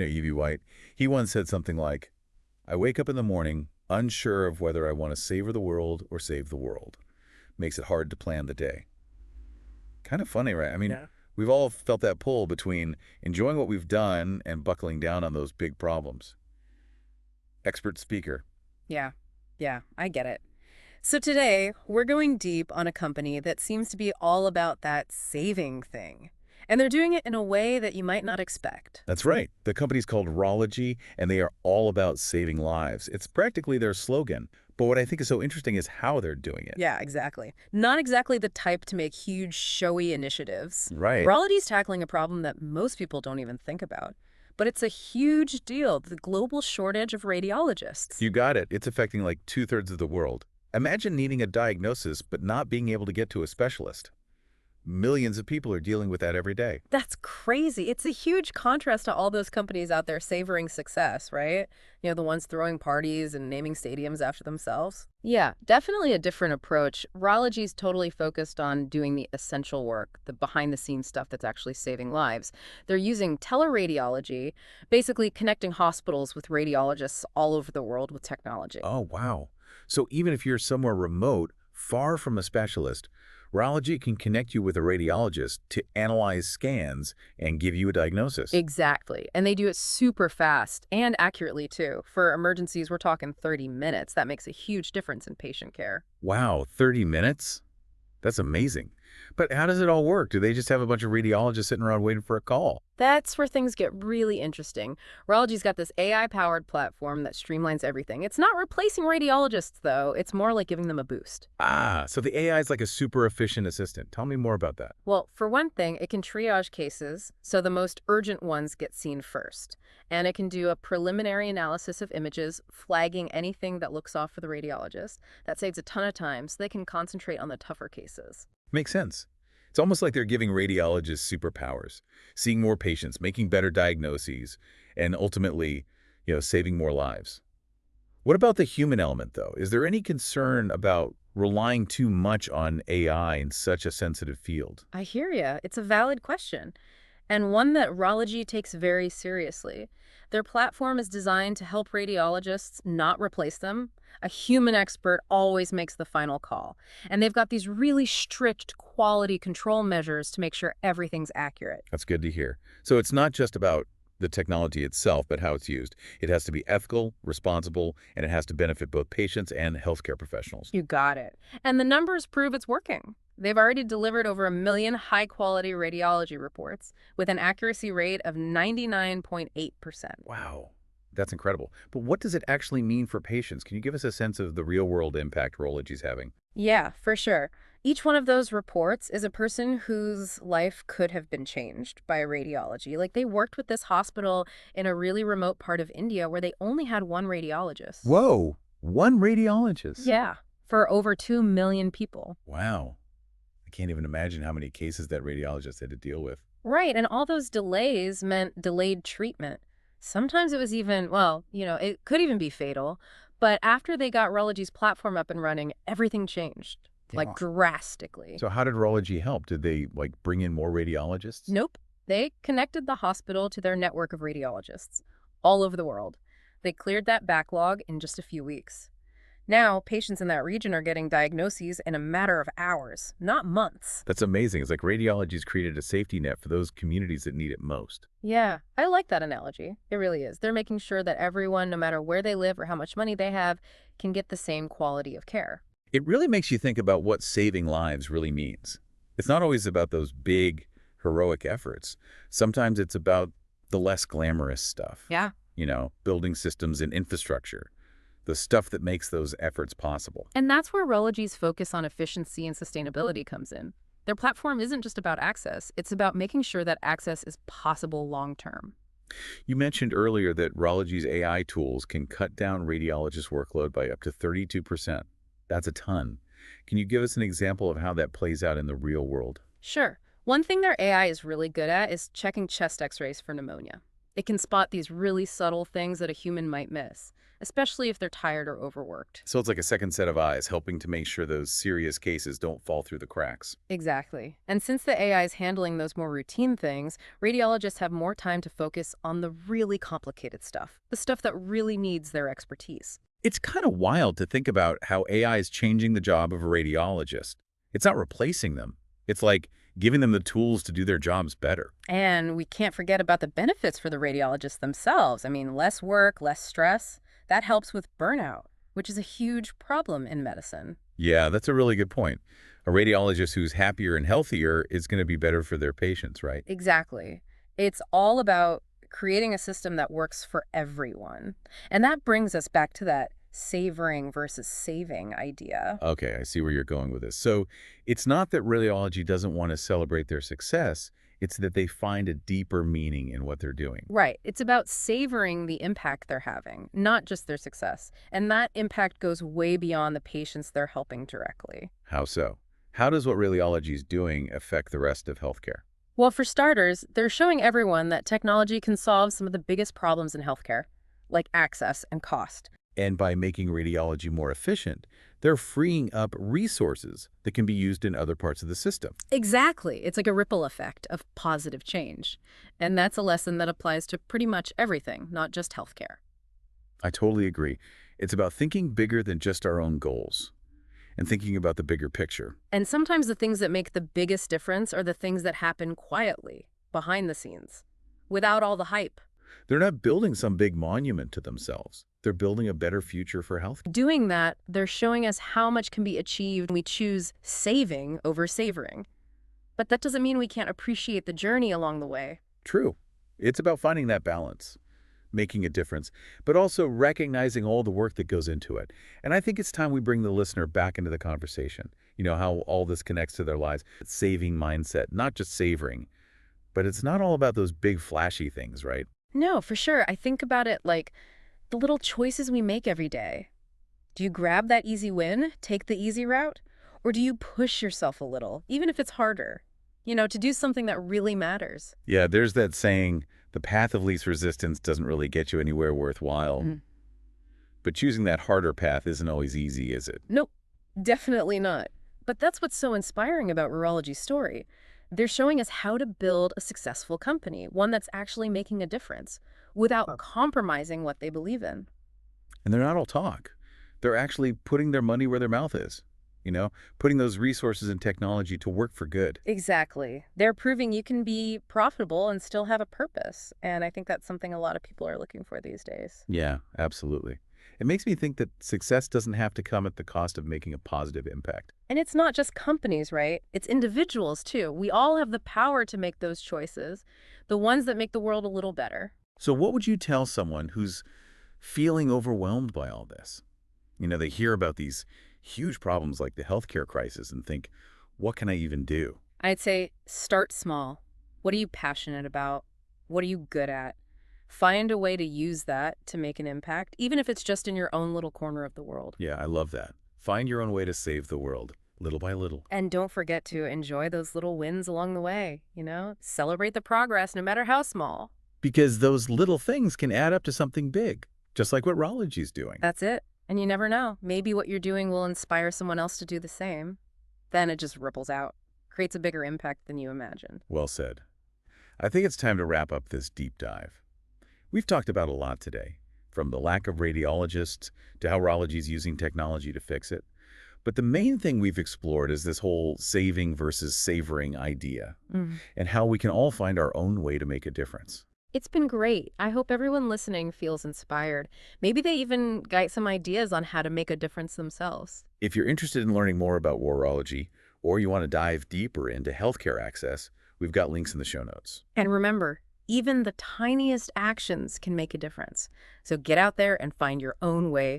E.B. White, he once said something like, I wake up in the morning unsure of whether I want to savor the world or save the world. Makes it hard to plan the day. Kind of funny, right? I mean, Yeah. we've all felt that pull between enjoying what we've done and buckling down on those big problems. Expert speaker. Yeah. Yeah, I get it. So today, we're going deep on a company that seems to be all about that saving thing. And they're doing it in a way that you might not expect. That's right. The company's called Rology, and they are all about saving lives. It's practically their slogan. But what I think is so interesting is how they're doing it. Yeah, exactly. Not exactly the type to make huge, showy initiatives. Right. Rology's tackling a problem that most people don't even think about. But it's a huge deal, the global shortage of radiologists. You got it. It's affecting like two-thirds of the world. Imagine needing a diagnosis but not being able to get to a specialist. Millions of people are dealing with that every day. That's crazy. It's a huge contrast to all those companies out there savoring success, right? The ones throwing parties and naming stadiums after themselves. Yeah, definitely a different approach. Rology's totally focused on doing the essential work, the behind-the-scenes stuff that's actually saving lives. They're using teleradiology, basically connecting hospitals with radiologists all over the world with technology. Oh, wow. So even if you're somewhere remote, far from a specialist, Rology can connect you with a radiologist to analyze scans and give you a diagnosis. Exactly. And they do it super fast and accurately, too. For emergencies, we're talking 30 minutes. That makes a huge difference in patient care. Wow, 30 minutes? That's amazing. But how does it all work? Do they just have a bunch of radiologists sitting around waiting for a call? That's where things get really interesting. Rology's got this AI-powered platform that streamlines everything. It's not replacing radiologists, though. It's more like giving them a boost. Ah, so the AI is like a super efficient assistant. Tell me more about that. Well, for one thing, it can triage cases, so the most urgent ones get seen first. And it can do a preliminary analysis of images, flagging anything that looks off for the radiologist. That saves a ton of time, so they can concentrate on the tougher cases. Makes sense. It's almost like they're giving radiologists superpowers, seeing more patients, making better diagnoses, and ultimately, saving more lives. What about the human element, though? Is there any concern about relying too much on AI in such a sensitive field? I hear ya. It's a valid question, and one that Rology takes very seriously. Their platform is designed to help radiologists, not replace them. A human expert always makes the final call. And they've got these really strict quality control measures to make sure everything's accurate. That's good to hear. So it's not just about the technology itself, but how it's used. It has to be ethical, responsible, and it has to benefit both patients and healthcare professionals. You got it. And the numbers prove it's working. They've already delivered over 1 million high-quality radiology reports with an accuracy rate of 99.8%. Wow, that's incredible. But what does it actually mean for patients? Can you give us a sense of the real-world impact Rology's having? Yeah, for sure. Each one of those reports is a person whose life could have been changed by radiology. Like they worked with this hospital in a really remote part of India where they only had one radiologist. Whoa, one radiologist? Yeah, for over 2 million people. Wow. I can't even imagine how many cases that radiologist had to deal with. Right, and all those delays meant delayed treatment. Sometimes it was even, well, it could even be fatal. But after they got Rology's platform up and running, everything changed, like Yeah. drastically. So how did Rology help? Did they bring in more radiologists? Nope. They connected the hospital to their network of radiologists all over the world. They cleared that backlog in just a few weeks. Now, patients in that region are getting diagnoses in a matter of hours, not months. That's amazing. It's like radiology's created a safety net for those communities that need it most. Yeah, I like that analogy. It really is. They're making sure that everyone, no matter where they live or how much money they have, can get the same quality of care. It really makes you think about what saving lives really means. It's not always about those big, heroic efforts. Sometimes it's about the less glamorous stuff. Yeah. Building systems and infrastructure, the stuff that makes those efforts possible. And that's where Rology's focus on efficiency and sustainability comes in. Their platform isn't just about access. It's about making sure that access is possible long-term. You mentioned earlier that Rology's AI tools can cut down radiologists' workload by up to 32%. That's a ton. Can you give us an example of how that plays out in the real world? Sure. One thing their AI is really good at is checking chest x-rays for pneumonia. It can spot these really subtle things that a human might miss, especially if they're tired or overworked. So it's like a second set of eyes, helping to make sure those serious cases don't fall through the cracks. Exactly. And since the AI is handling those more routine things, radiologists have more time to focus on the really complicated stuff, the stuff that really needs their expertise. It's kind of wild to think about how AI is changing the job of a radiologist. It's not replacing them. It's like giving them the tools to do their jobs better. And we can't forget about the benefits for the radiologists themselves. I mean, less work, less stress. That helps with burnout, which is a huge problem in medicine. Yeah, that's a really good point. A radiologist who's happier and healthier is going to be better for their patients, right? Exactly. It's all about creating a system that works for everyone. And that brings us back to that savoring versus saving idea. Okay, I see where you're going with this. So it's not that radiology doesn't want to celebrate their success, it's that they find a deeper meaning in what they're doing. Right. It's about savoring the impact they're having, not just their success. And that impact goes way beyond the patients they're helping directly. How so? How does what radiology is doing affect the rest of healthcare? Well, for starters, they're showing everyone that technology can solve some of the biggest problems in healthcare, like access and cost. And by making radiology more efficient, they're freeing up resources that can be used in other parts of the system. Exactly. It's like a ripple effect of positive change. And that's a lesson that applies to pretty much everything, not just healthcare. I totally agree. It's about thinking bigger than just our own goals and thinking about the bigger picture. And sometimes the things that make the biggest difference are the things that happen quietly, behind the scenes, without all the hype. They're not building some big monument to themselves. They're building a better future for health. Doing that, they're showing us how much can be achieved when we choose saving over savoring. But that doesn't mean we can't appreciate the journey along the way. True. It's about finding that balance, making a difference, but also recognizing all the work that goes into it. And I think it's time we bring the listener back into the conversation. You know, how all this connects to their lives. Saving mindset, not just savoring. But it's not all about those big flashy things, right? No, for sure. I think about it like the little choices we make every day. Do you grab that easy win, take the easy route? Or do you push yourself a little, even if it's harder? You know, to do something that really matters. Yeah, there's that saying, the path of least resistance doesn't really get you anywhere worthwhile. Mhm. But choosing that harder path isn't always easy, is it? Nope, definitely not. But that's what's so inspiring about Rology's story. They're showing us how to build a successful company, one that's actually making a difference, without compromising what they believe in. And they're not all talk. They're actually putting their money where their mouth is, putting those resources and technology to work for good. Exactly. They're proving you can be profitable and still have a purpose. And I think that's something a lot of people are looking for these days. Yeah, absolutely. It makes me think that success doesn't have to come at the cost of making a positive impact. And it's not just companies, right? It's individuals, too. We all have the power to make those choices, the ones that make the world a little better. So what would you tell someone who's feeling overwhelmed by all this? They hear about these huge problems like the healthcare crisis and think, what can I even do? I'd say start small. What are you passionate about? What are you good at? Find a way to use that to make an impact, even if it's just in your own little corner of the world. Yeah, I love that. Find your own way to save the world, little by little. And don't forget to enjoy those little wins along the way, Celebrate the progress, no matter how small. Because those little things can add up to something big, just like what Rology's doing. That's it. And you never know. Maybe what you're doing will inspire someone else to do the same. Then it just ripples out, creates a bigger impact than you imagined. Well said. I think it's time to wrap up this deep dive. We've talked about a lot today, from the lack of radiologists to how Rology's using technology to fix it. But the main thing we've explored is this whole saving versus savoring idea, and how we can all find our own way to make a difference. It's been great. I hope everyone listening feels inspired. Maybe they even got some ideas on how to make a difference themselves. If you're interested in learning more about Rology, or you want to dive deeper into healthcare access, we've got links in the show notes. And remember, even the tiniest actions can make a difference. So get out there and find your own way